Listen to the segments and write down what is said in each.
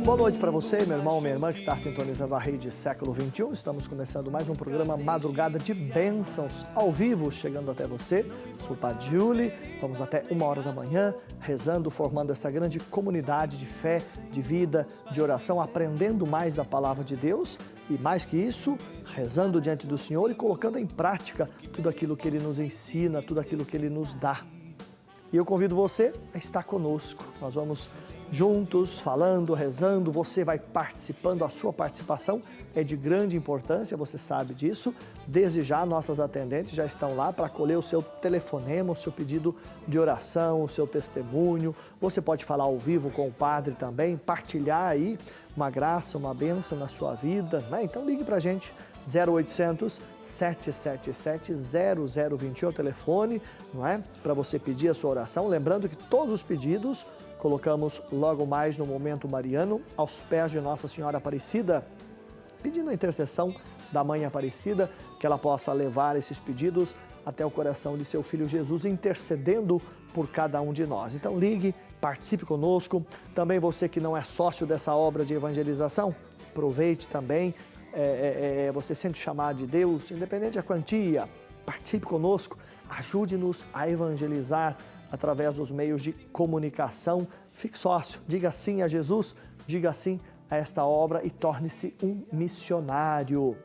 Boa noite para você, meu irmão, minha irmã que está sintonizando a rede Século XXI. Estamos começando mais um programa Madrugada de Bênçãos, ao vivo, chegando até você. Sou o Padre Júlio, vamos até 1h da manhã, rezando, formando essa grande comunidade de fé, de vida, de oração, aprendendo mais da Palavra de Deus e, mais que isso, rezando diante do Senhor e colocando em prática tudo aquilo que Ele nos ensina, tudo aquilo que Ele nos dá. E eu convido você a estar conosco. Nós vamos juntos, falando, rezando, você vai participando, a sua participação é de grande importância, você sabe disso. Desde já, nossas atendentes já estão lá para acolher o seu telefonema, o seu pedido de oração, o seu testemunho. Você pode falar ao vivo com o padre também, partilhar aí uma graça, uma bênção na sua vida, né? Então ligue para a gente, 0800 777 0021 é o telefone, não é? Para você pedir a sua oração, lembrando que todos os pedidos colocamos logo mais no momento mariano, aos pés de Nossa Senhora Aparecida, pedindo a intercessão da Mãe Aparecida, que ela possa levar esses pedidos até o coração de seu Filho Jesus, intercedendo por cada um de nós. Então ligue, participe conosco. Também você que não é sócio dessa obra de evangelização, aproveite também, você sente chamado de Deus, independente da quantia, participe conosco, ajude-nos a evangelizar através dos meios de comunicação. Fique sócio, diga sim a Jesus, diga sim a esta obra e torne-se um missionário.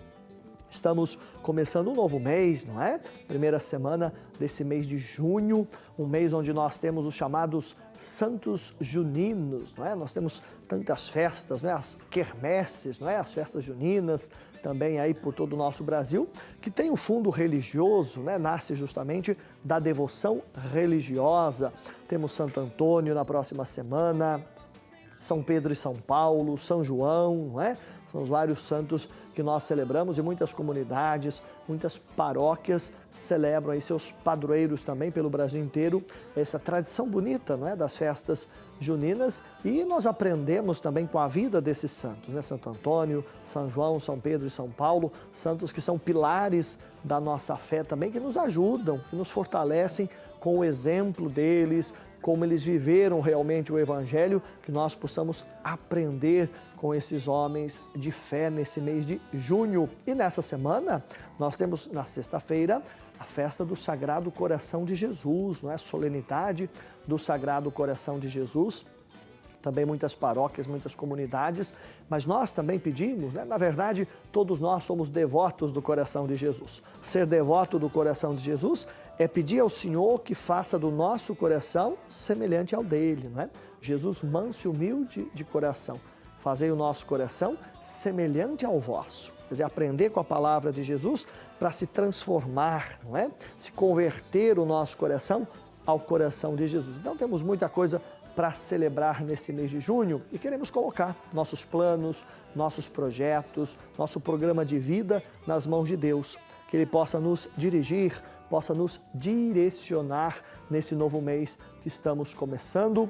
Estamos começando um novo mês, não é? Primeira semana desse mês de junho, um mês onde nós temos os chamados Santos Juninos, não é? Nós temos tantas festas, não é? As quermesses, não é? As festas juninas, também aí por todo o nosso Brasil, que tem um fundo religioso, né? Nasce justamente da devoção religiosa. Temos Santo Antônio na próxima semana, São Pedro e São Paulo, São João, não é? São os vários santos que nós celebramos e muitas comunidades, muitas paróquias celebram aí seus padroeiros também pelo Brasil inteiro, essa tradição bonita, não é? Das festas juninas, e nós aprendemos também com a vida desses santos, né? Santo Antônio, São João, São Pedro e São Paulo, santos que são pilares da nossa fé também, que nos ajudam, que nos fortalecem com o exemplo deles, como eles viveram realmente o Evangelho, que nós possamos aprender com esses homens de fé nesse mês de junho. E nessa semana, nós temos na sexta-feira a festa do Sagrado Coração de Jesus, não é? Solenidade do Sagrado Coração de Jesus. Também muitas paróquias, muitas comunidades, mas nós também pedimos, né? Na verdade, todos nós somos devotos do coração de Jesus. Ser devoto do coração de Jesus é pedir ao Senhor que faça do nosso coração semelhante ao dele, não é? Jesus manso e humilde de coração, fazei o nosso coração semelhante ao vosso. Quer dizer, aprender com a palavra de Jesus para se transformar, não é? Se converter o nosso coração ao coração de Jesus. Então temos muita coisa para celebrar nesse mês de junho e queremos colocar nossos planos, nossos projetos, nosso programa de vida nas mãos de Deus, que Ele possa nos dirigir, possa nos direcionar nesse novo mês que estamos começando.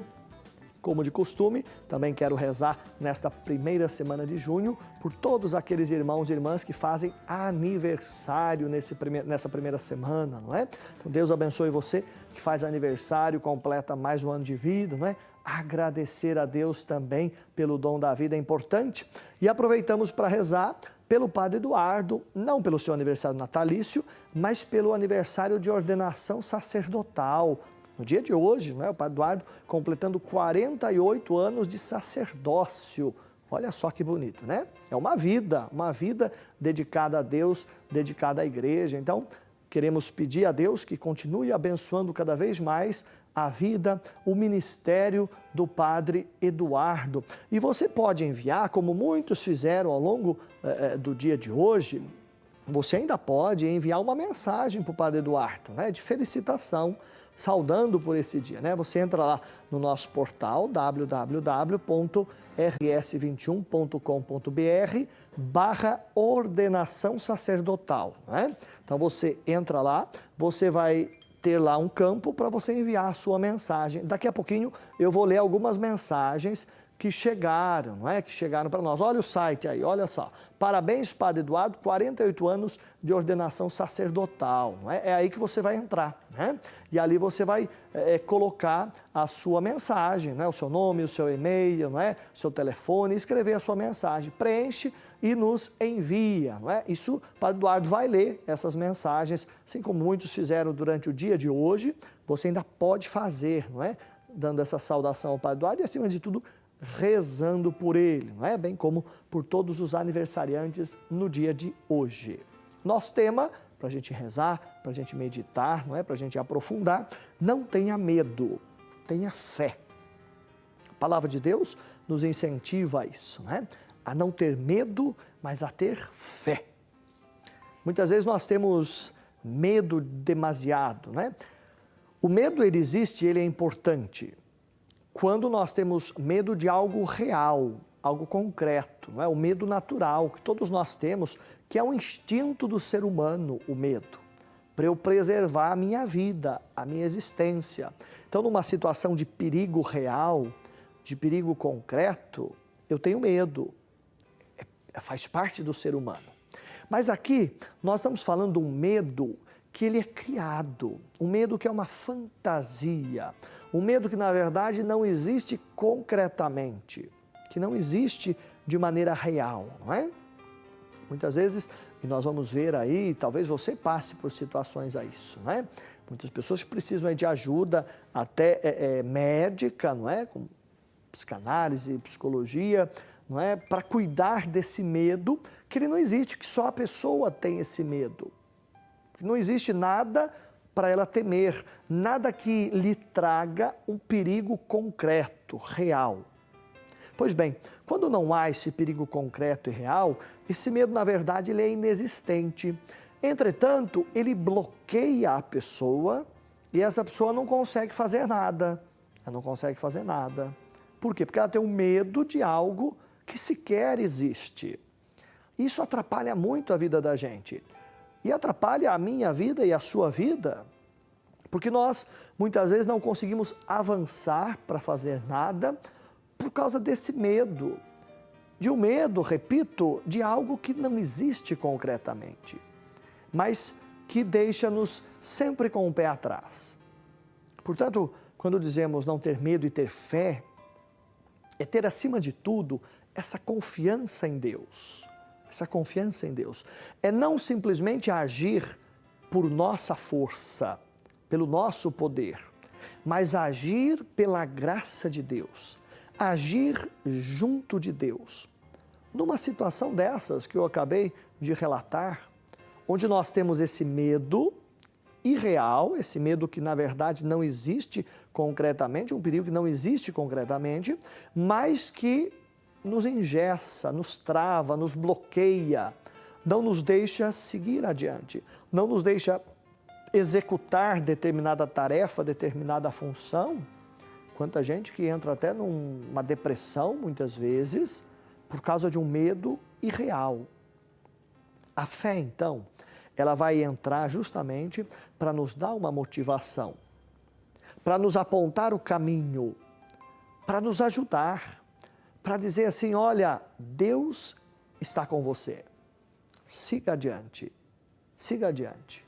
Como de costume, também quero rezar nesta primeira semana de junho por todos aqueles irmãos e irmãs que fazem aniversário nessa primeira semana, não é? Então Deus abençoe você que faz aniversário, completa mais um ano de vida, não é? Agradecer a Deus também pelo dom da vida é importante. E aproveitamos para rezar pelo Padre Eduardo, não pelo seu aniversário natalício, mas pelo aniversário de ordenação sacerdotal. No dia de hoje, né, o Padre Eduardo completando 48 anos de sacerdócio. Olha só que bonito, né? É uma vida dedicada a Deus, dedicada à igreja. Então, queremos pedir a Deus que continue abençoando cada vez mais a vida, o ministério do Padre Eduardo. E você pode enviar, como muitos fizeram ao longo do dia de hoje, você ainda pode enviar uma mensagem para o Padre Eduardo, né, de felicitação, saudando por esse dia, né? Você entra lá no nosso portal www.rs21.com.br/ordenação sacerdotal, né? Então você entra lá, você vai ter lá um campo para você enviar a sua mensagem. Daqui a pouquinho eu vou ler algumas mensagens que chegaram, não é? Que chegaram para nós. Olha o site aí, olha só. Parabéns, Padre Eduardo, 48 anos de ordenação sacerdotal, não é? É aí que você vai entrar, né? E ali você vai colocar a sua mensagem, né? O seu nome, o seu e-mail, não é? O seu telefone, escrever a sua mensagem. Preenche e nos envia, não é? Isso, Padre Eduardo vai ler essas mensagens, assim como muitos fizeram durante o dia de hoje, você ainda pode fazer, não é? Dando essa saudação ao Padre Eduardo e, acima de tudo, rezando por ele, não é? Bem como por todos os aniversariantes no dia de hoje. Nosso tema, para a gente rezar, para a gente meditar, não é? Para a gente aprofundar, não tenha medo, tenha fé. A palavra de Deus nos incentiva a isso, né? A não ter medo, mas a ter fé. Muitas vezes nós temos medo demasiado, né? O medo, ele existe, ele é importante quando nós temos medo de algo real, algo concreto, não é? O medo natural que todos nós temos, que é um instinto do ser humano, o medo, para eu preservar a minha vida, a minha existência. Então, numa situação de perigo real, de perigo concreto, eu tenho medo, faz parte do ser humano. Mas aqui nós estamos falando de um medo que ele é criado, um medo que é uma fantasia, um medo que na verdade não existe concretamente, que não existe de maneira real, não é? Muitas vezes, e nós vamos ver aí, talvez você passe por situações a isso, não é? Muitas pessoas precisam de ajuda até médica, não é? Com psicanálise, psicologia, não é? Para cuidar desse medo, que ele não existe, que só a pessoa tem esse medo. Não existe nada para ela temer, nada que lhe traga um perigo concreto, real. Pois bem, quando não há esse perigo concreto e real, esse medo, na verdade, ele é inexistente. Entretanto, ele bloqueia a pessoa e essa pessoa não consegue fazer nada. Ela não consegue fazer nada. Por quê? Porque ela tem um medo de algo que sequer existe. Isso atrapalha muito a vida da gente. E atrapalha a minha vida e a sua vida, porque nós muitas vezes não conseguimos avançar para fazer nada por causa desse medo. De um medo, repito, de algo que não existe concretamente, mas que deixa-nos sempre com o pé atrás. Portanto, quando dizemos não ter medo e ter fé, é ter acima de tudo essa confiança em Deus. Essa confiança em Deus. É não simplesmente agir por nossa força, pelo nosso poder, mas agir pela graça de Deus, agir junto de Deus. Numa situação dessas que eu acabei de relatar, onde nós temos esse medo irreal, esse medo que na verdade não existe concretamente, um perigo que não existe concretamente, mas que nos engessa, nos trava, nos bloqueia, não nos deixa seguir adiante, não nos deixa executar determinada tarefa, determinada função. Quanta gente que entra até numa depressão, muitas vezes, por causa de um medo irreal. A fé, então, ela vai entrar justamente para nos dar uma motivação, para nos apontar o caminho, para nos ajudar, para dizer assim, olha, Deus está com você, siga adiante, siga adiante.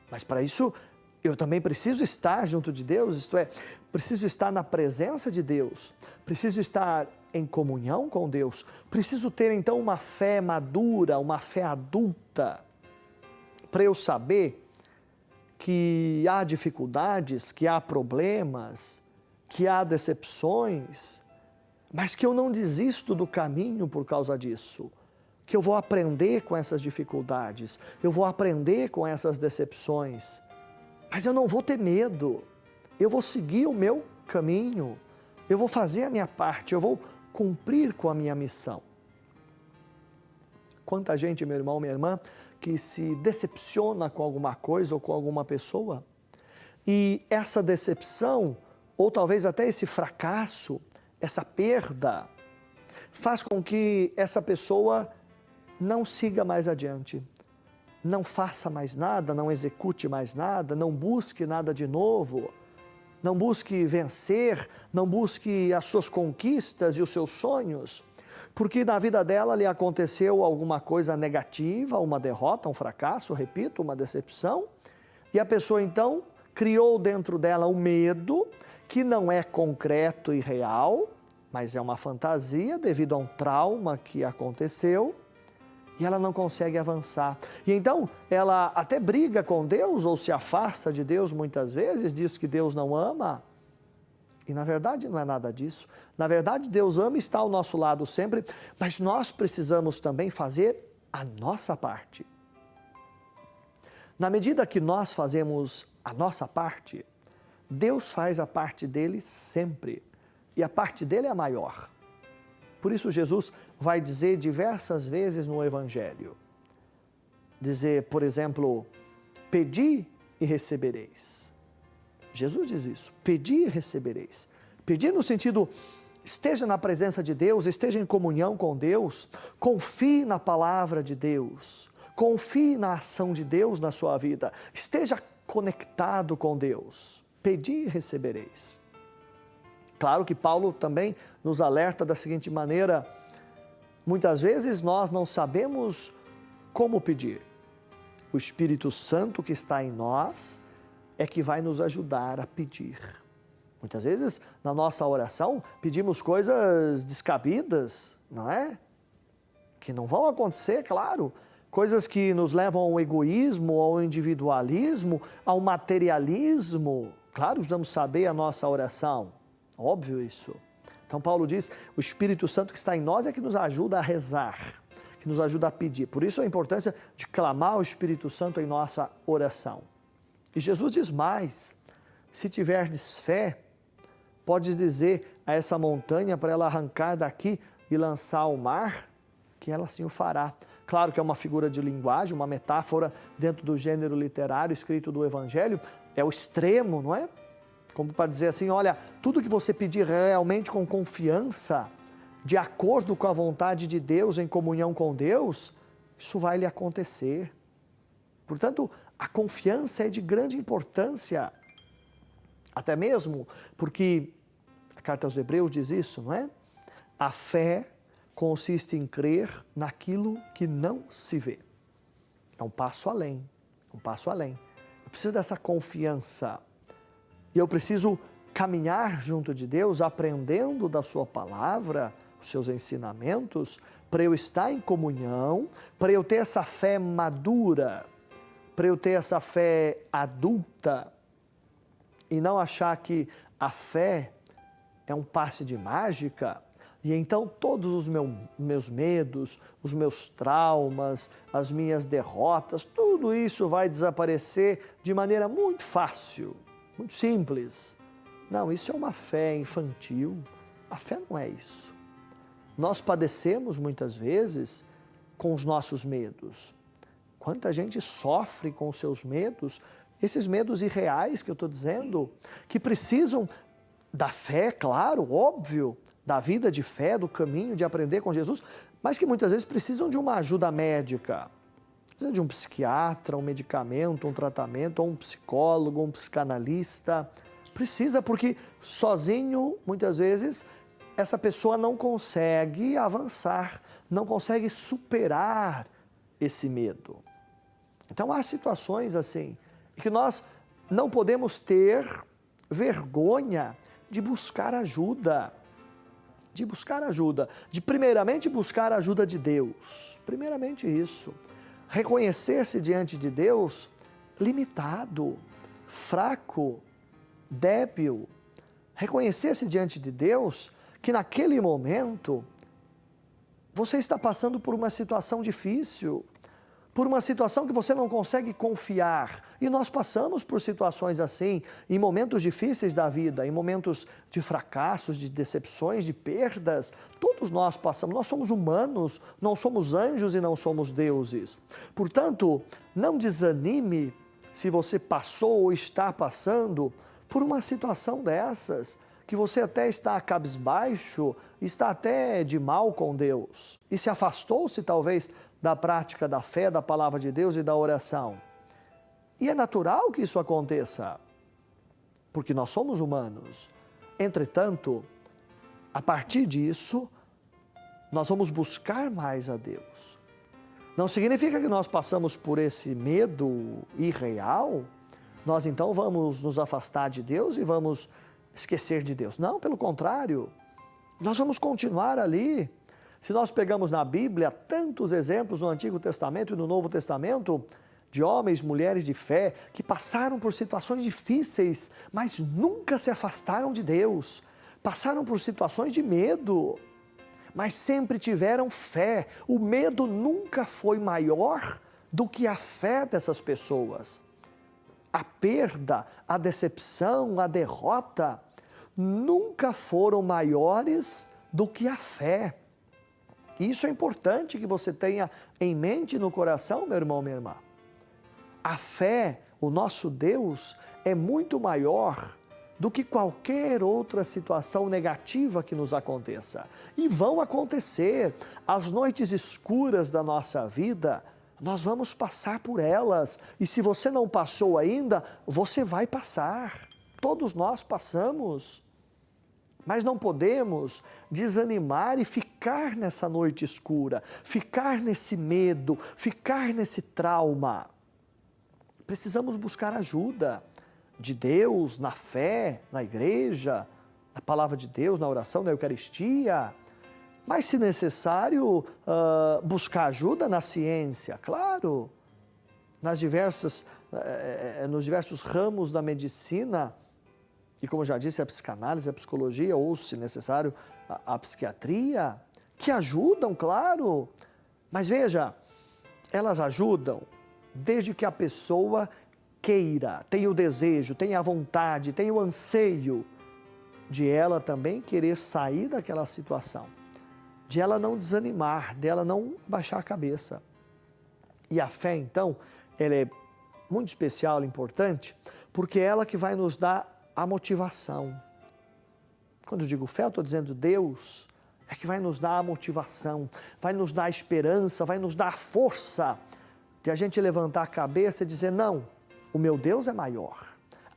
Mas para isso, eu também preciso estar junto de Deus, isto é, preciso estar na presença de Deus, preciso estar em comunhão com Deus, preciso ter então uma fé madura, uma fé adulta, para eu saber que há dificuldades, que há problemas, que há decepções, mas que eu não desisto do caminho por causa disso, que eu vou aprender com essas dificuldades, eu vou aprender com essas decepções, mas eu não vou ter medo, eu vou seguir o meu caminho, eu vou fazer a minha parte, eu vou cumprir com a minha missão. Quanta gente, meu irmão, minha irmã, que se decepciona com alguma coisa ou com alguma pessoa, e essa decepção, ou talvez até esse fracasso, essa perda, faz com que essa pessoa não siga mais adiante, não faça mais nada, não execute mais nada, não busque nada de novo, não busque vencer, não busque as suas conquistas e os seus sonhos, porque na vida dela lhe aconteceu alguma coisa negativa, uma derrota, um fracasso, repito, uma decepção, e a pessoa então criou dentro dela um medo que não é concreto e real, mas é uma fantasia devido a um trauma que aconteceu, e ela não consegue avançar. E então ela até briga com Deus ou se afasta de Deus muitas vezes, diz que Deus não ama. E na verdade não é nada disso. Na verdade Deus ama e está ao nosso lado sempre, mas nós precisamos também fazer a nossa parte. Na medida que nós fazemos a nossa parte, Deus faz a parte dele sempre. E a parte dele é a maior. Por isso Jesus vai dizer diversas vezes no Evangelho, dizer, por exemplo, pedi e recebereis. Jesus diz isso, pedi e recebereis. Pedir no sentido, esteja na presença de Deus, esteja em comunhão com Deus, confie na palavra de Deus, confie na ação de Deus na sua vida, esteja conectado com Deus, pedi e recebereis. Claro que Paulo também nos alerta da seguinte maneira, muitas vezes nós não sabemos como pedir. O Espírito Santo que está em nós é que vai nos ajudar a pedir. Muitas vezes na nossa oração pedimos coisas descabidas, não é? Que não vão acontecer, claro. Coisas que nos levam ao egoísmo, ao individualismo, ao materialismo. Claro, precisamos saber a nossa oração. Óbvio isso. Então Paulo diz, o Espírito Santo que está em nós é que nos ajuda a rezar, que nos ajuda a pedir. Por isso a importância de clamar o Espírito Santo em nossa oração. E Jesus diz mais, se tiverdes fé, podes dizer a essa montanha para ela arrancar daqui e lançar ao mar, que ela assim o fará. Claro que é uma figura de linguagem, uma metáfora dentro do gênero literário escrito do Evangelho, é o extremo, não é? Como para dizer assim, olha, tudo que você pedir realmente com confiança, de acordo com a vontade de Deus, em comunhão com Deus, isso vai lhe acontecer. Portanto, a confiança é de grande importância, até mesmo porque a Carta aos Hebreus diz isso, não é? A fé consiste em crer naquilo que não se vê. É um passo além, um passo além. Eu preciso dessa confiança. E eu preciso caminhar junto de Deus, aprendendo da sua palavra, os seus ensinamentos, para eu estar em comunhão, para eu ter essa fé madura, para eu ter essa fé adulta, e não achar que a fé é um passe de mágica, e então todos os meus medos, os meus traumas, as minhas derrotas, tudo isso vai desaparecer de maneira muito fácil. Muito simples. Não, isso é uma fé infantil. A fé não é isso. Nós padecemos muitas vezes com os nossos medos. Quanta gente sofre com os seus medos, esses medos irreais que eu estou dizendo, que precisam da fé, claro, óbvio, da vida de fé, do caminho de aprender com Jesus, mas que muitas vezes precisam de uma ajuda médica. Precisa de um psiquiatra, um medicamento, um tratamento, ou um psicólogo, um psicanalista. Precisa, porque sozinho, muitas vezes, essa pessoa não consegue avançar, não consegue superar esse medo. Então, há situações assim, que nós não podemos ter vergonha de buscar ajuda. De primeiramente buscar a ajuda de Deus. Primeiramente isso. Reconhecer-se diante de Deus limitado, fraco, débil. Reconhecer-se diante de Deus que naquele momento você está passando por uma situação difícil, por uma situação que você não consegue confiar. E nós passamos por situações assim, em momentos difíceis da vida, em momentos de fracassos, de decepções, de perdas. Todos nós passamos, nós somos humanos, não somos anjos e não somos deuses. Portanto, não desanime se você passou ou está passando por uma situação dessas, que você até está cabisbaixo, está até de mal com Deus, e se afastou-se talvez da prática da fé, da palavra de Deus e da oração. E é natural que isso aconteça. porque nós somos humanos. Entretanto, a partir disso, nós vamos buscar mais a Deus. Não significa que nós passamos por esse medo irreal, nós então vamos nos afastar de Deus e vamos esquecer de Deus. Não, pelo contrário, nós vamos continuar ali. Se nós pegamos na Bíblia tantos exemplos no Antigo Testamento e no Novo Testamento, de homens, mulheres de fé, que passaram por situações difíceis, mas nunca se afastaram de Deus. Passaram por situações de medo, mas sempre tiveram fé. O medo nunca foi maior do que a fé dessas pessoas. A perda, a decepção, a derrota, nunca foram maiores do que a fé. Isso é importante que você tenha em mente e no coração, meu irmão, minha irmã. A fé, o nosso Deus, é muito maior do que qualquer outra situação negativa que nos aconteça. E vão acontecer. As noites escuras da nossa vida, nós vamos passar por elas. E se você não passou ainda, você vai passar. Todos nós passamos. Mas não podemos desanimar e ficar nessa noite escura, ficar nesse medo, ficar nesse trauma. Precisamos buscar ajuda de Deus, na fé, na igreja, na palavra de Deus, na oração, na Eucaristia. Mas, se necessário, buscar ajuda na ciência, claro, nos diversos ramos da medicina, e como eu já disse, a psicanálise, a psicologia, ou, se necessário, a psiquiatria, que ajudam, claro. Mas veja, elas ajudam desde que a pessoa queira, tenha o desejo, tenha a vontade, tenha o anseio de ela também querer sair daquela situação, de ela não desanimar, de ela não baixar a cabeça. E a fé, então, ela é muito especial, importante, porque é ela que vai nos dar a motivação. Quando eu digo fé, eu estou dizendo Deus, é que vai nos dar a motivação, vai nos dar a esperança, vai nos dar a força de a gente levantar a cabeça e dizer, não, o meu Deus é maior,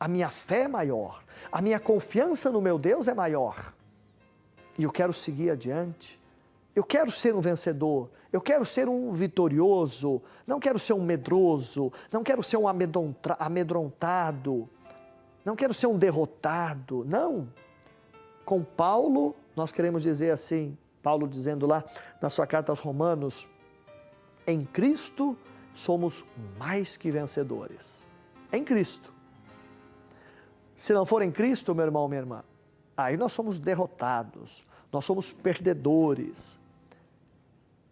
a minha fé é maior, a minha confiança no meu Deus é maior. E eu quero seguir adiante, eu quero ser um vencedor, eu quero ser um vitorioso, não quero ser um medroso, não quero ser um amedrontado, não quero ser um derrotado, não. Com Paulo, nós queremos dizer assim, Paulo dizendo lá na sua carta aos Romanos, em Cristo somos mais que vencedores. Em Cristo. Se não for em Cristo, meu irmão, minha irmã, aí nós somos derrotados, nós somos perdedores.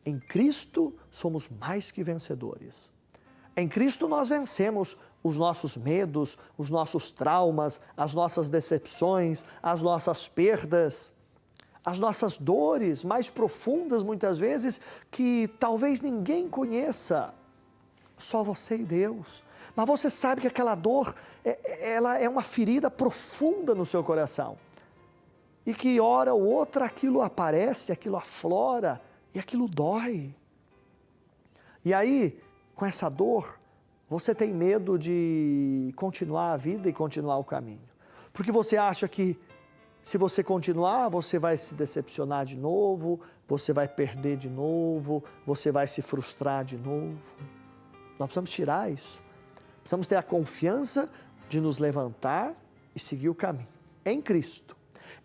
Em Cristo somos mais que vencedores. Em Cristo nós vencemos os nossos medos, os nossos traumas, as nossas decepções, as nossas perdas, as nossas dores mais profundas muitas vezes que talvez ninguém conheça, só você e Deus. Mas você sabe que aquela dor, ela é uma ferida profunda no seu coração e que hora ou outra aquilo aparece, aquilo aflora e aquilo dói. E aí, com essa dor, você tem medo de continuar a vida e continuar o caminho. Porque você acha que se você continuar, você vai se decepcionar de novo, você vai perder de novo, você vai se frustrar de novo. Nós precisamos tirar isso. Precisamos ter a confiança de nos levantar e seguir o caminho. Em Cristo.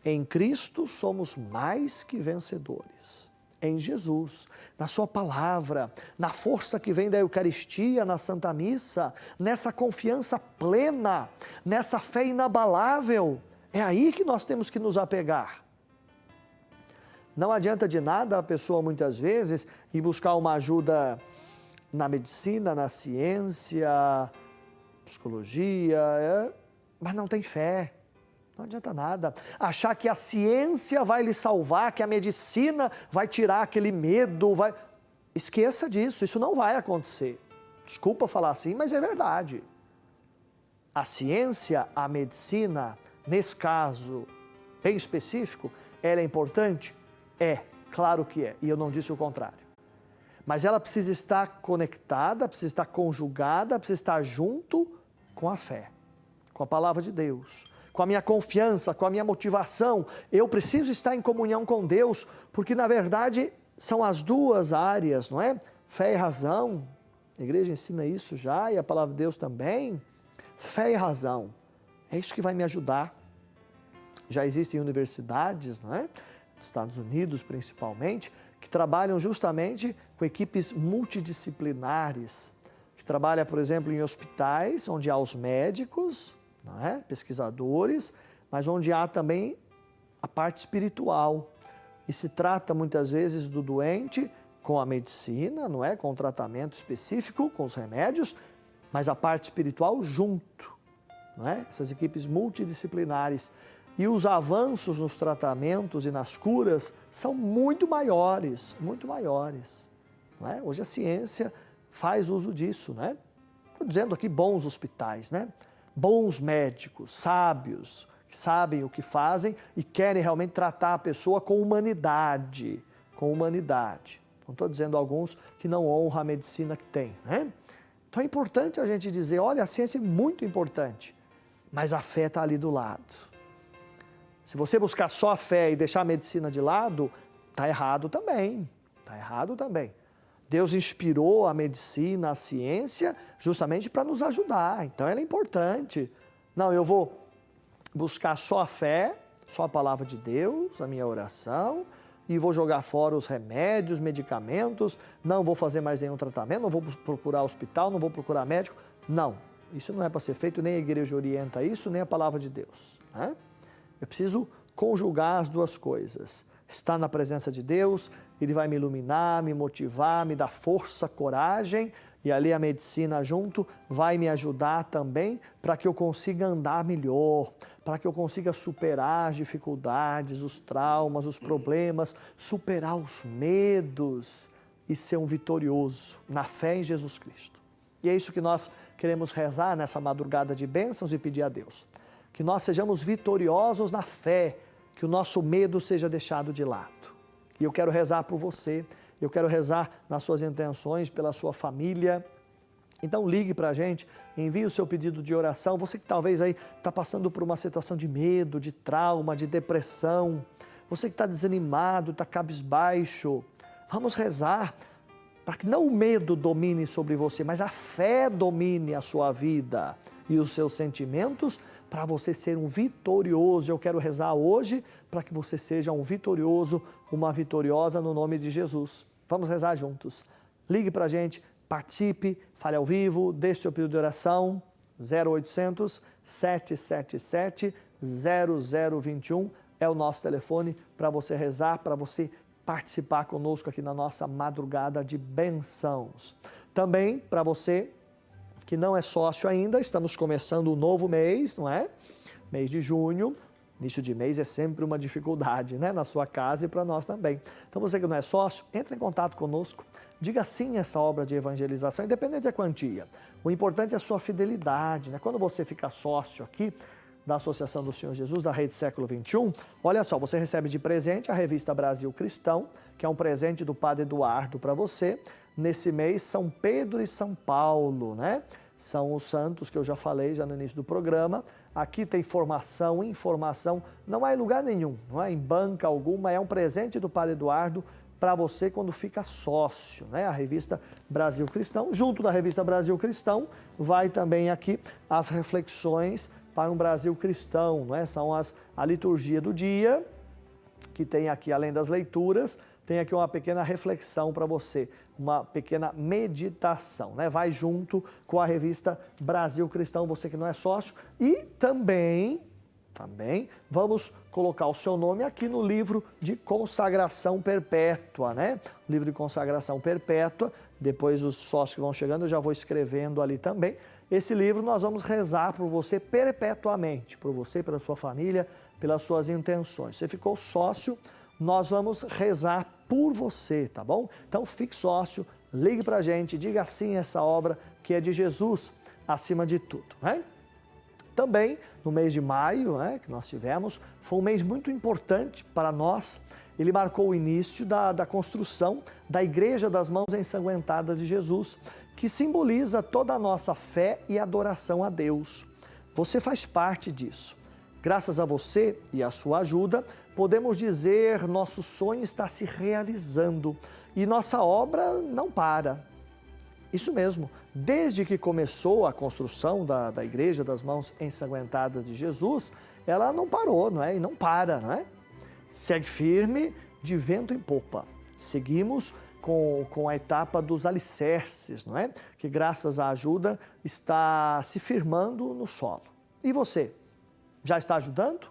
Em Cristo somos mais que vencedores. Em Jesus, na sua palavra, na força que vem da Eucaristia, na Santa Missa, nessa confiança plena, nessa fé inabalável, é aí que nós temos que nos apegar. Não adianta de nada a pessoa muitas vezes ir buscar uma ajuda na medicina, na ciência, psicologia, mas não tem fé. Não adianta nada. Achar que a ciência vai lhe salvar, que a medicina vai tirar aquele medo, vai... Esqueça disso, isso não vai acontecer. Desculpa falar assim, mas é verdade. A ciência, a medicina, nesse caso bem específico, ela é importante? É, claro que é, e eu não disse o contrário. Mas ela precisa estar conectada, precisa estar conjugada, precisa estar junto com a fé, com a palavra de Deus, com a minha confiança, com a minha motivação. Eu preciso estar em comunhão com Deus, porque na verdade são as duas áreas, não é? Fé e razão. A igreja ensina isso já e a palavra de Deus também. Fé e razão. É isso que vai me ajudar. Já existem universidades, não é? Nos Estados Unidos principalmente, que trabalham justamente com equipes multidisciplinares, que trabalha, por exemplo, em hospitais, onde há os médicos, não é? Pesquisadores, mas onde há também a parte espiritual. E se trata muitas vezes do doente com a medicina, não é? Com o tratamento específico, com os remédios, mas a parte espiritual junto, não é? Essas equipes multidisciplinares. E os avanços nos tratamentos e nas curas são muito maiores, não é? Hoje a ciência faz uso disso, né? Estou dizendo aqui bons hospitais, né? Bons médicos, sábios, que sabem o que fazem e querem realmente tratar a pessoa com humanidade, Não estou dizendo alguns que não honram a medicina que tem, né? Então é importante a gente dizer, olha, a ciência é muito importante, mas a fé está ali do lado. Se você buscar só a fé e deixar a medicina de lado, está errado também. Deus inspirou a medicina, a ciência, justamente para nos ajudar. Então ela é importante. Não, eu vou buscar só a fé, só a palavra de Deus, a minha oração, e vou jogar fora os remédios, medicamentos, não vou fazer mais nenhum tratamento, não vou procurar hospital, não vou procurar médico. Não, isso não é para ser feito, nem a igreja orienta isso, nem a palavra de Deus, né? Eu preciso conjugar as duas coisas. Estar na presença de Deus, Ele vai me iluminar, me motivar, me dar força, coragem, e ali a medicina junto vai me ajudar também para que eu consiga andar melhor, para que eu consiga superar as dificuldades, os traumas, os problemas, superar os medos e ser um vitorioso na fé em Jesus Cristo. E é isso que nós queremos rezar nessa madrugada de bênçãos e pedir a Deus. Que nós sejamos vitoriosos na fé, que o nosso medo seja deixado de lado. E eu quero rezar por você, eu quero rezar nas suas intenções, pela sua família. Então ligue para a gente, envie o seu pedido de oração. Você que talvez aí está passando por uma situação de medo, de trauma, de depressão. Você que está desanimado, está cabisbaixo. Vamos rezar para que não o medo domine sobre você, mas a fé domine a sua vida e os seus sentimentos, para você ser um vitorioso. Eu quero rezar hoje para que você seja um vitorioso, uma vitoriosa no nome de Jesus. Vamos rezar juntos. Ligue para a gente, participe, fale ao vivo, deixe seu pedido de oração, 0800 777 0021 é o nosso telefone para você rezar, para você participar conosco aqui na nossa madrugada de bênçãos. Também para você que não é sócio ainda, estamos começando um novo mês, não é? Mês de junho, início de mês é sempre uma dificuldade, né? Na sua casa e para nós também. Então você que não é sócio, entre em contato conosco, diga sim a essa obra de evangelização, independente da quantia. O importante é a sua fidelidade, né? Quando você fica sócio aqui da Associação do Senhor Jesus, da Rede Século XXI, olha só, você recebe de presente a revista Brasil Cristão, que é um presente do Padre Eduardo para você. Nesse mês, São Pedro e São Paulo, né? São os santos que eu já falei já no início do programa. Aqui tem formação, informação, não há em lugar nenhum, não é em banca alguma, é um presente do Padre Eduardo para você quando fica sócio, né? A revista Brasil Cristão. Junto da revista Brasil Cristão, vai também aqui as reflexões para um Brasil cristão, não é? São a liturgia do dia, que tem aqui, além das leituras, tem aqui uma pequena reflexão para você, uma pequena meditação, né? Vai junto com a revista Brasil Cristão, você que não é sócio. E também vamos colocar o seu nome aqui no livro de consagração perpétua, né? Livro de consagração perpétua, depois os sócios que vão chegando, eu já vou escrevendo ali também. Esse livro nós vamos rezar por você perpetuamente, por você, pela sua família, pelas suas intenções. Você ficou sócio, nós vamos rezar por você, tá bom? Então fique sócio, ligue pra gente, diga sim a essa obra que é de Jesus acima de tudo, né? Também, no mês de maio, né, que nós tivemos, foi um mês muito importante para nós. Ele marcou o início da construção da Igreja das Mãos Ensanguentadas de Jesus, que simboliza toda a nossa fé e adoração a Deus. Você faz parte disso. Graças a você e à sua ajuda, podemos dizer nosso sonho está se realizando e nossa obra não para. Isso mesmo, desde que começou a construção da Igreja das Mãos Ensanguentadas de Jesus, ela não parou, não é? E não para, não é? Segue firme, de vento em popa. Seguimos com a etapa dos alicerces, não é? Que graças à ajuda está se firmando no solo. E você? Já está ajudando?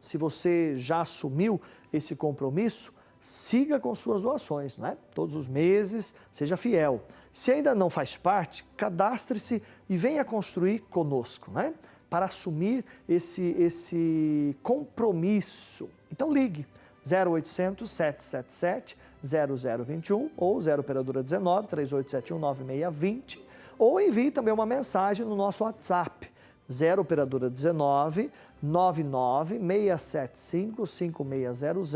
Se você já assumiu esse compromisso, siga com suas doações, não é? Todos os meses, seja fiel. Se ainda não faz parte, cadastre-se e venha construir conosco, não é? Para assumir esse compromisso. Então ligue 0800 777 0021 ou 0 operadora 19 3871 9620 ou envie também uma mensagem no nosso WhatsApp 0 operadora 19 99 675 5600.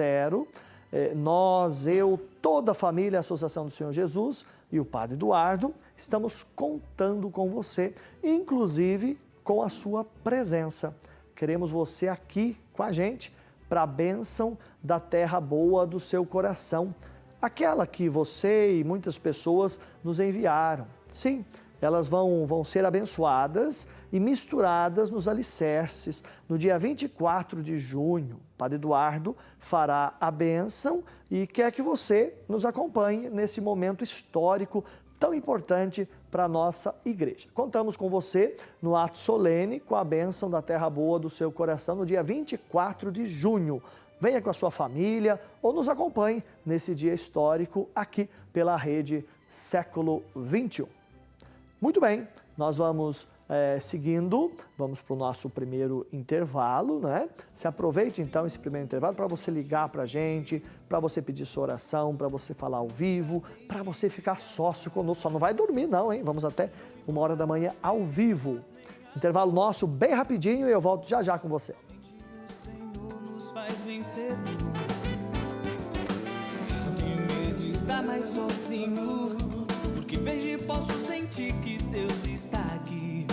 Nós, eu, toda a família, a Associação do Senhor Jesus e o Padre Eduardo, estamos contando com você, inclusive com a sua presença. Queremos você aqui com a gente para a bênção da terra boa do seu coração. Aquela que você e muitas pessoas nos enviaram. Sim, elas vão ser abençoadas e misturadas nos alicerces. No dia 24 de junho, Padre Eduardo fará a bênção e quer que você nos acompanhe nesse momento histórico tão importante para a nossa igreja. Contamos com você no ato solene com a bênção da terra boa do seu coração no dia 24 de junho. Venha com a sua família ou nos acompanhe nesse dia histórico aqui pela rede Século XXI. Muito bem, nós vamos seguindo, vamos para o nosso primeiro intervalo, né? Se aproveite então esse primeiro intervalo para você ligar para a gente, para você pedir sua oração, para você falar ao vivo, para você ficar sócio conosco. Só não vai dormir não, hein? Vamos até 1h da manhã ao vivo. Intervalo nosso bem rapidinho e eu volto já já com você. Mais sozinho, porque vejo e posso sentir que Deus está aqui.